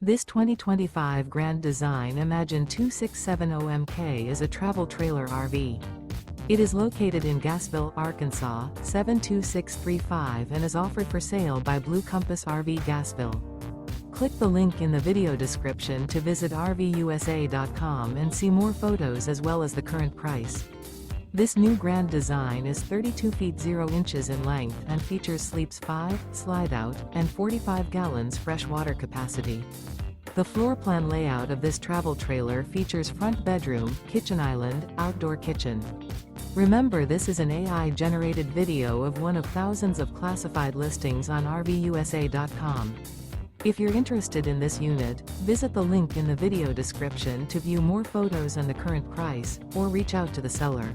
This 2025 Grand Design Imagine 2670MK is a travel trailer RV. It is located in Gassville, Arkansas, 72635 and is offered for sale by Blue Compass RV Gassville. Click the link in the video description to visit RVUSA.com and see more photos as well as the current price. This new Grand Design is 32 feet 0 inches in length and features sleeps 5, slide-out, and 45 gallons fresh water capacity. The floor plan layout of this travel trailer features front bedroom, kitchen island, outdoor kitchen. Remember, this is an AI-generated video of one of thousands of classified listings on RVUSA.com. If you're interested in this unit, visit the link in the video description to view more photos and the current price, or reach out to the seller.